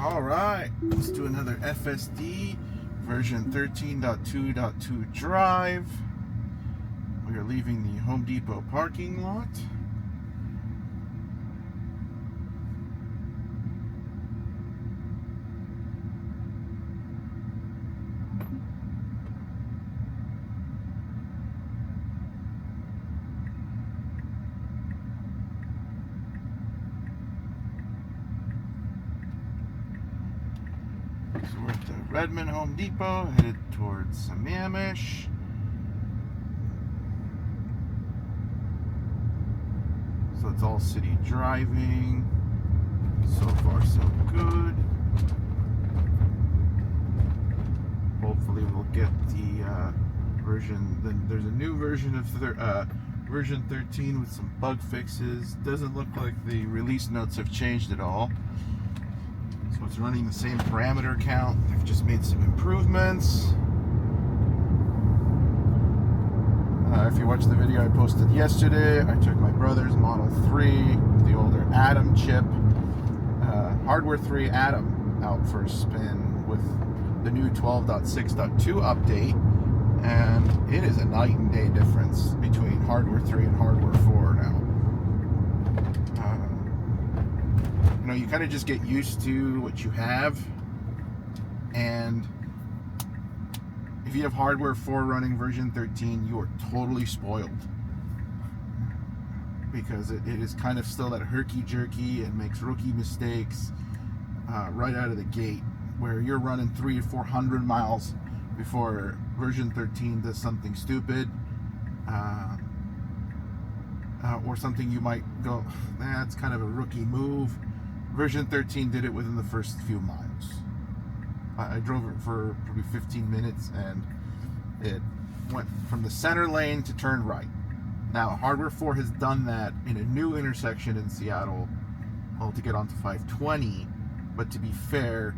Alright, let's do another FSD version 13.2.2 drive. We are leaving the Home Depot parking lot. So we're at the Redmond Home Depot, headed towards Sammamish. So it's all city driving. So far, so good. Hopefully, we'll get the version. Then there's a new version of version 13 with some bug fixes. Doesn't look like the release notes have changed at all. So it's running the same parameter count. They've just made some improvements. If you watched the video I posted yesterday, I took my brother's Model 3, the older Atom chip, Hardware 3 Atom, out for a spin with the new 12.6.2 update, and it is a night and day difference between Hardware 3 and Hardware 4 now. You know, you kind of just get used to what you have, and if you have Hardware 4 running version 13, you are totally spoiled, because it is kind of still that herky-jerky and makes rookie mistakes right out of the gate, where you're running 300 to 400 miles before version 13 does something stupid, or something you might go, that's kind of a rookie move. Version 13 did it within the first few miles. I drove it for probably 15 minutes, and it went from the center lane to turn right. Now, Hardware 4 has done that in a new intersection in Seattle, to get onto 520, but to be fair,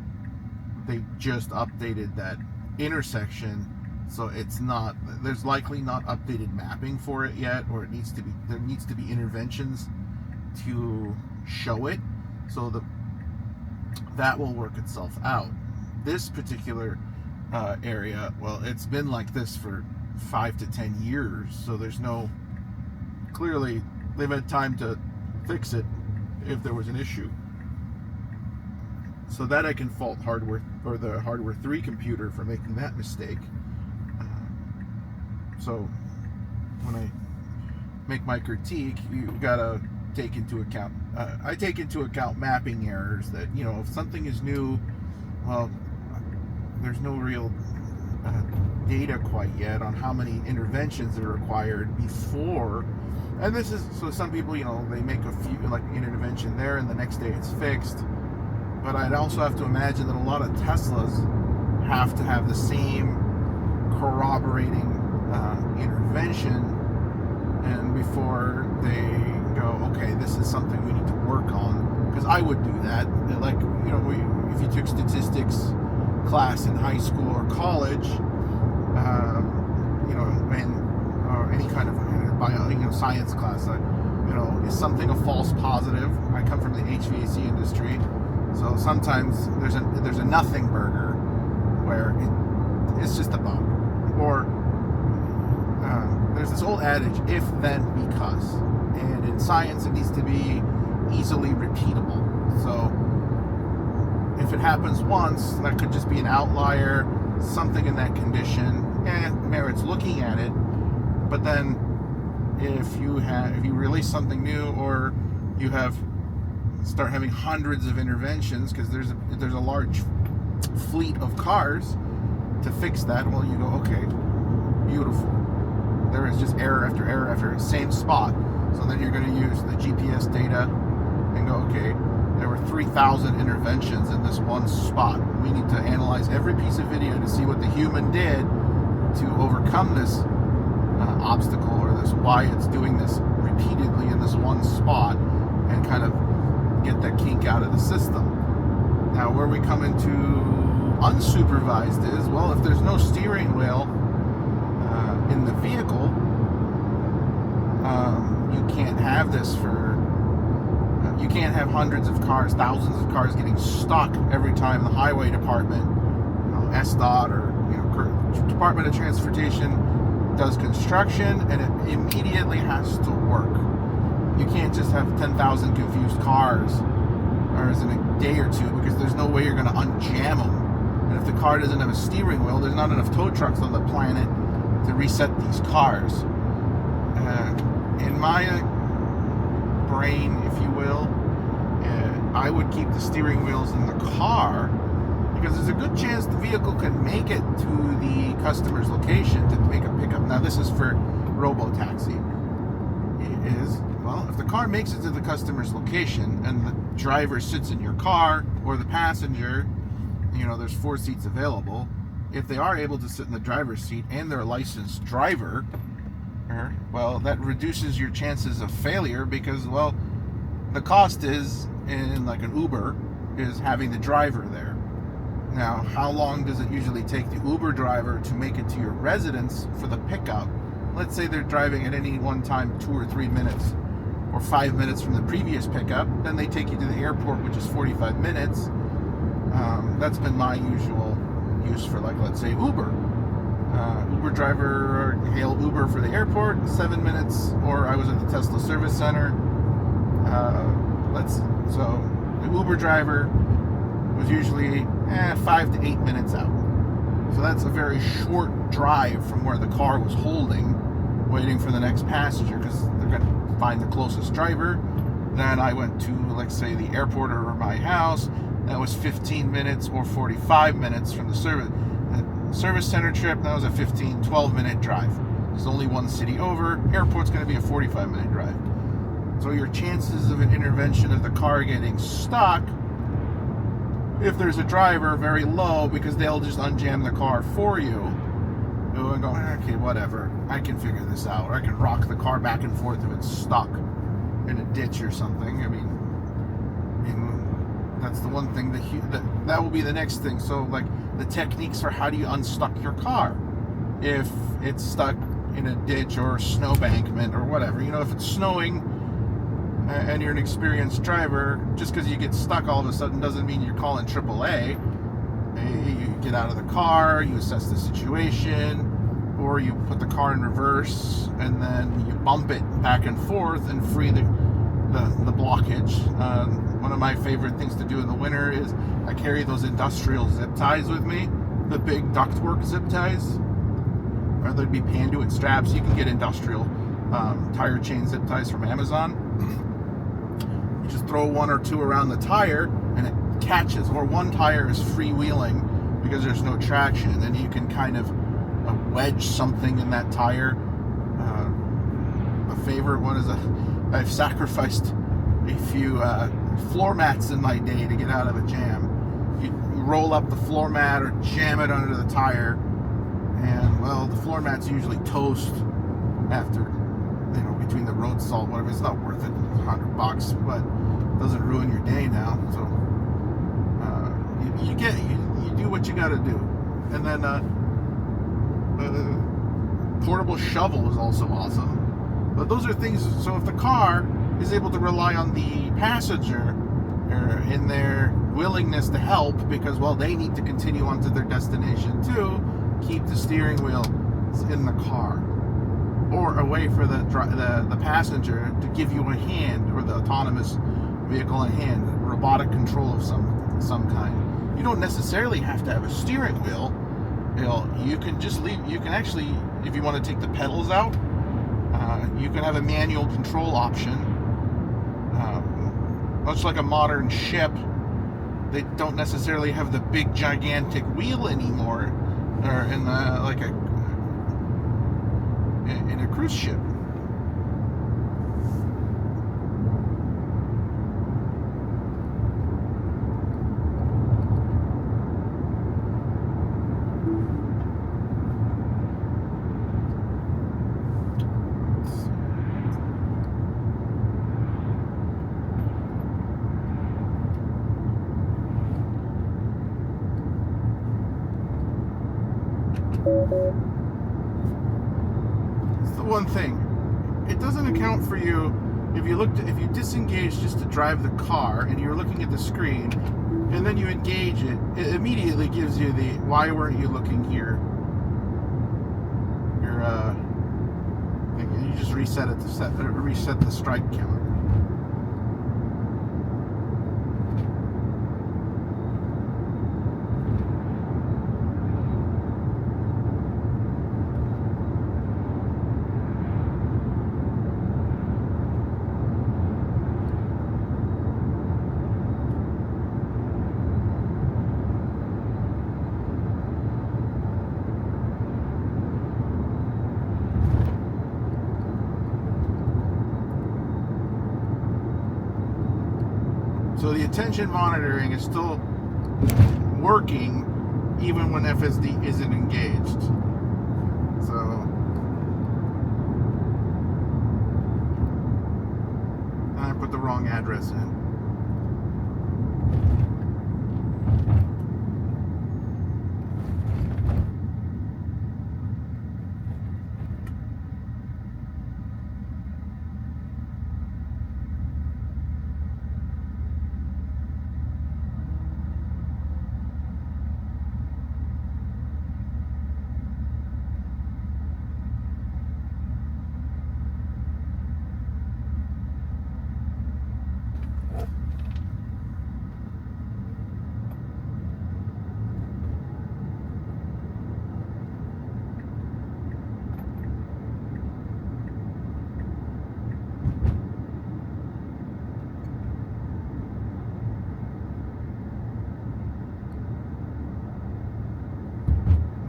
they just updated that intersection, so it's not, there's likely not updated mapping for it yet, or there needs to be interventions to show it, so that will work itself out. This particular area, well, it's been like this for 5 to 10 years, so there's no, clearly they've had time to fix it if there was an issue. So that I can fault hardware, or the Hardware 3 computer, for making that mistake. So when I make my critique, you gotta take into account, I take into account mapping errors, that, you know, if something is new, well, there's no real data quite yet on how many interventions are required before, and this is, so some people, you know, they make a few, like an intervention there, and the next day it's fixed. But I'd also have to imagine that a lot of Teslas have to have the same corroborating intervention, and before they go, okay, this is something we need to work on, because I would do that. Like, you know, if you took statistics class in high school or college, you know, or any kind of bio, you know, science class, you know, is something a false positive? I come from the HVAC industry, so sometimes there's a nothing burger where it's just a bug, or there's this old adage, if then because, and in science it needs to be easily repeatable. So if it happens once, that could just be an outlier, something in that condition, merits looking at it. But then if you release something new, or you start having hundreds of interventions, because there's a large fleet of cars to fix that, well, you go, okay, beautiful. There is just error after error after same spot. So then you're going to use the GPS data and go, okay, there were 3,000 interventions in this one spot. We need to analyze every piece of video to see what the human did to overcome this obstacle, or this, why it's doing this repeatedly in this one spot, and kind of get that kink out of the system. Now, where we come into unsupervised is, well, if there's no steering wheel in the vehicle, you can't have this for You can't have hundreds of cars, thousands of cars getting stuck every time the highway department, SDOT or Department of Transportation does construction, and it immediately has to work. You can't just have 10,000 confused cars or in a day or two, because there's no way you're going to unjam them. And if the car doesn't have a steering wheel, there's not enough tow trucks on the planet to reset these cars. In my brain, if you will, I would keep the steering wheels in the car, because there's a good chance the vehicle can make it to the customer's location to make a pickup. Now, this is for robo-taxi. If the car makes it to the customer's location and the driver sits in your car, or the passenger, there's 4 seats available. If they are able to sit in the driver's seat and they're a licensed driver, well, that reduces your chances of failure, because, the cost is, in like an Uber, is having the driver there. Now, how long does it usually take the Uber driver to make it to your residence for the pickup? Let's say they're driving at any one time 2 or 3 minutes, or 5 minutes from the previous pickup. Then they take you to the airport, which is 45 minutes. That's been my usual use for, let's say, Uber. Uber driver, hail Uber for the airport, 7 minutes. Or I was at the Tesla service center. So the Uber driver was usually 5 to 8 minutes out. So that's a very short drive from where the car was holding, waiting for the next passenger, because they're going to find the closest driver. Then I went to, let's say, the airport or my house. That was 15 minutes or 45 minutes from the service center trip. That was a 12-minute drive. There's only one city over. Airport's going to be a 45-minute drive. So your chances of an intervention of the car getting stuck, if there's a driver, are very low, because they'll just unjam the car for you and go, okay, whatever, I can figure this out, or I can rock the car back and forth if it's stuck in a ditch or something. I mean that's the one thing that will be the next thing. So, the techniques for how do you unstuck your car if it's stuck in a ditch or snowbankment or whatever. If it's snowing and you're an experienced driver, just because you get stuck all of a sudden doesn't mean you're calling AAA. You get out of the car, you assess the situation, or you put the car in reverse and then you bump it back and forth and free the blockage. One of my favorite things to do in the winter is I carry those industrial zip ties with me, the big ductwork zip ties, or there'd be Panduit straps. You can get industrial tire chain zip ties from Amazon. You just throw 1 or 2 around the tire and it catches, or one tire is freewheeling because there's no traction, and you can kind of wedge something in that tire. A favorite one is I've sacrificed a few floor mats in my day to get out of a jam. You roll up the floor mat or jam it under the tire, and the floor mats usually toast after, between the road salt, whatever. It's not worth it. It's $100, but it doesn't ruin your day now. So you do what you got to do. And then portable shovel is also awesome. But those are things. So if the car is able to rely on the passenger in their willingness to help, because they need to continue on to their destination too, keep the steering wheel in the car or away for the passenger to give you a hand, or the autonomous vehicle a hand, robotic control of some kind. You don't necessarily have to have a steering wheel. You can just leave. You can actually, if you want to take the pedals out, you can have a manual control option. Much like a modern ship, they don't necessarily have the big gigantic wheel anymore, or in a cruise ship. It's the one thing. It doesn't account for you if you disengage just to drive the car and you're looking at the screen, and then you engage it, it immediately gives you the why weren't you looking here? You just reset it to reset the strike counter. So the attention monitoring is still working even when FSD isn't engaged. So I put the wrong address in.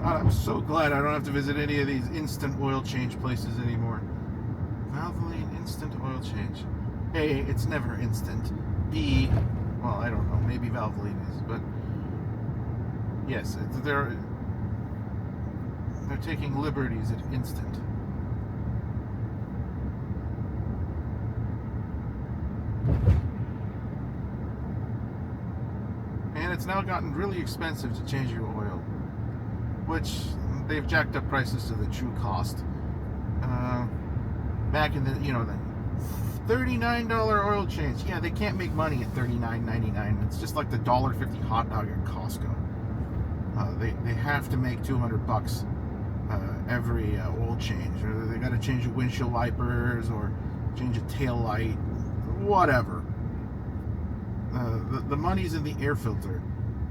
I'm so glad I don't have to visit any of these instant oil change places anymore. Valvoline instant oil change. A, it's never instant. B, well, I don't know, maybe Valvoline is, but yes, they're taking liberties at instant. And it's now gotten really expensive to change your oil, which they've jacked up prices to the true cost. Back in the, the $39 oil change. Yeah, they can't make money at $39.99. It's just like the $1.50 hot dog at Costco. They have to make $200 every oil change. Or they got to change the windshield wipers or change a tail light, whatever. The money's in the air filter,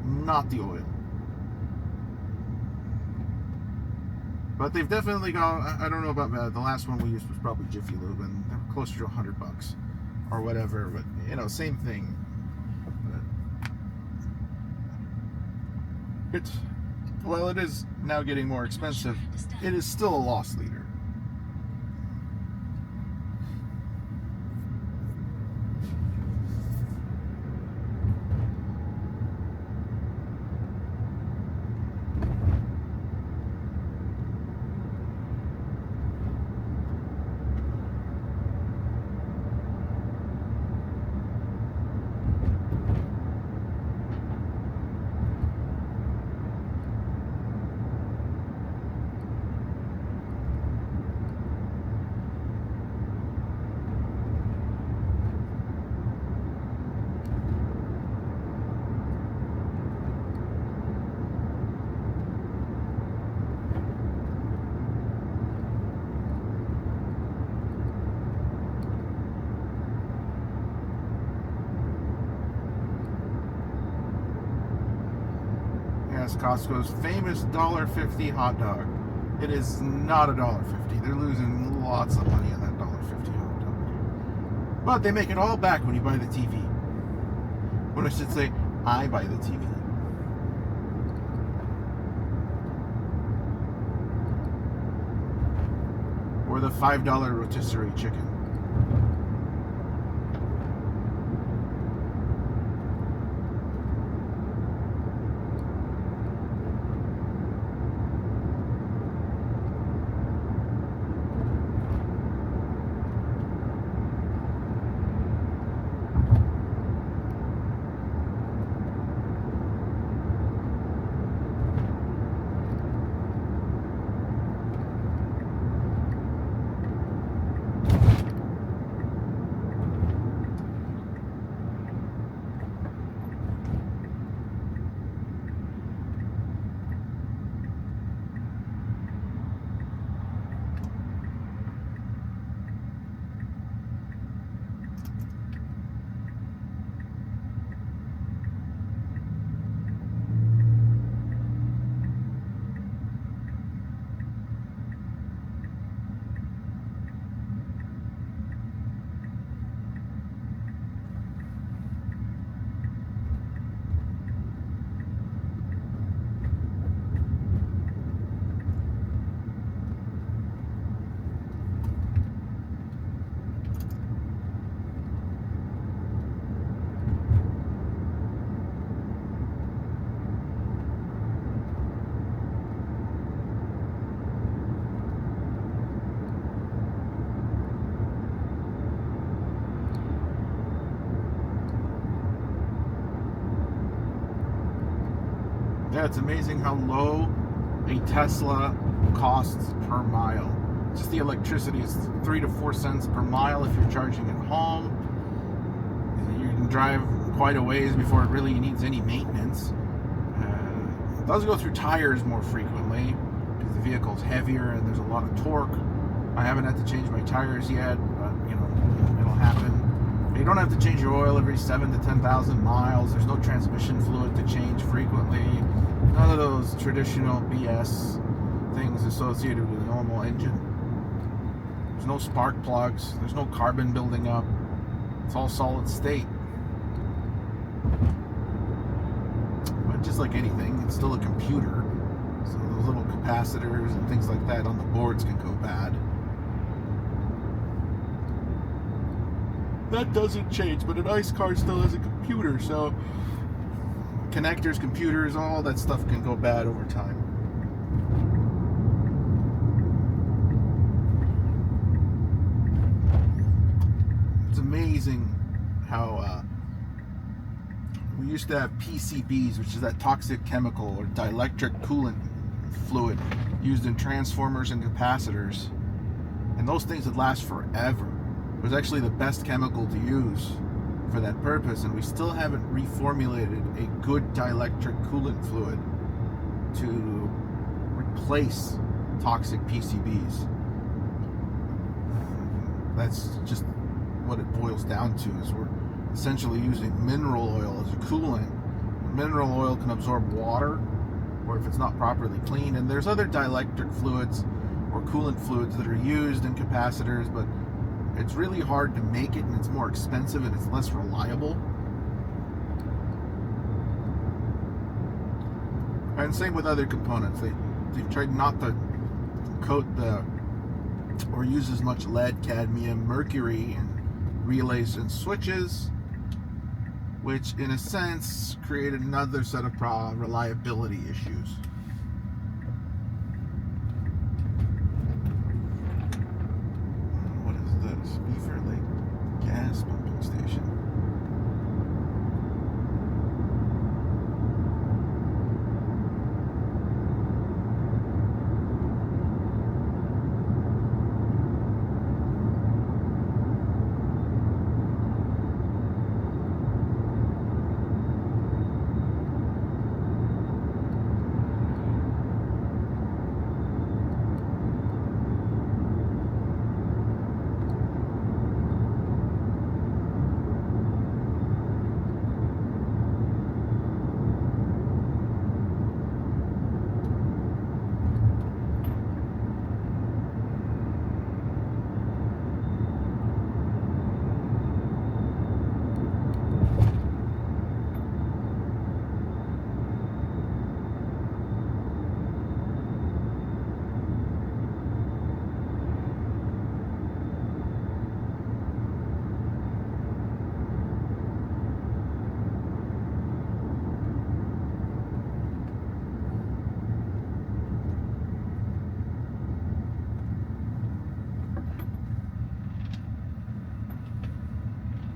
not the oil. But they've definitely gone. I don't know about the last one we used was probably Jiffy Lube, and they're closer to $100 or whatever. But same thing. While it is now getting more expensive, it is still a loss leader. Costco's famous $1.50 hot dog. It is not $1.50. They're losing lots of money on that $1.50 hot dog. But they make it all back when you buy the TV. When I should say, I buy the TV. Or the $5 rotisserie chicken. Yeah, it's amazing how low a Tesla costs per mile. Just the electricity is 3 to 4 cents per mile if you're charging at home. You can drive quite a ways before it really needs any maintenance. It does go through tires more frequently because the vehicle's heavier and there's a lot of torque. I haven't had to change my tires yet, but it'll happen. You don't have to change your oil every 7,000 to 10,000 miles. There's no transmission fluid to change frequently. None of those traditional BS things associated with a normal engine. There's no spark plugs. There's no carbon building up. It's all solid state. But just like anything, it's still a computer. So those little capacitors and things like that on the boards can go bad. That doesn't change, but an ICE car still has a computer, so connectors, computers, all that stuff can go bad over time. It's amazing how we used to have PCBs, which is that toxic chemical or dielectric coolant fluid used in transformers and capacitors, and those things would last forever. It was actually the best chemical to use for that purpose, and we still haven't reformulated a good dielectric coolant fluid to replace toxic PCBs. That's just what it boils down to, is we're essentially using mineral oil as a coolant. Mineral oil can absorb water, or if it's not properly cleaned, and there's other dielectric fluids or coolant fluids that are used in capacitors, but it's really hard to make it, and it's more expensive, and it's less reliable. And same with other components. They've tried not to coat or use as much lead, cadmium, mercury in relays and switches, which in a sense created another set of reliability issues. Beaver Lake gas pumping station.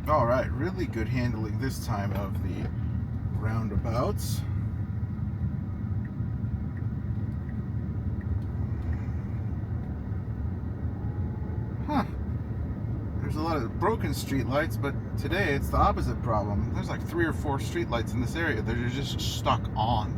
All right, really good handling this time of the roundabouts. There's a lot of broken street lights, but today it's the opposite problem. There's like 3 or 4 street lights in this area that are just stuck on.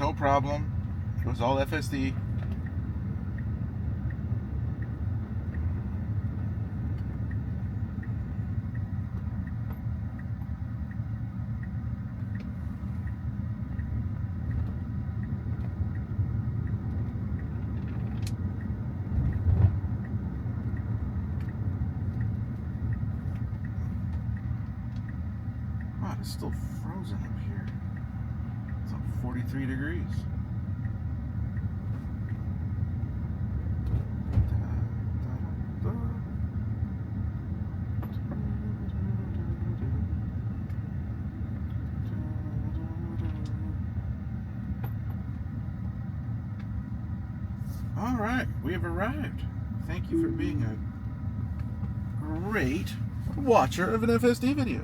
no problem. It was all FSD. Wow, it's still frozen up here. It's like 43 degrees. All right, we have arrived. Thank you for being a great watcher of an FSD video.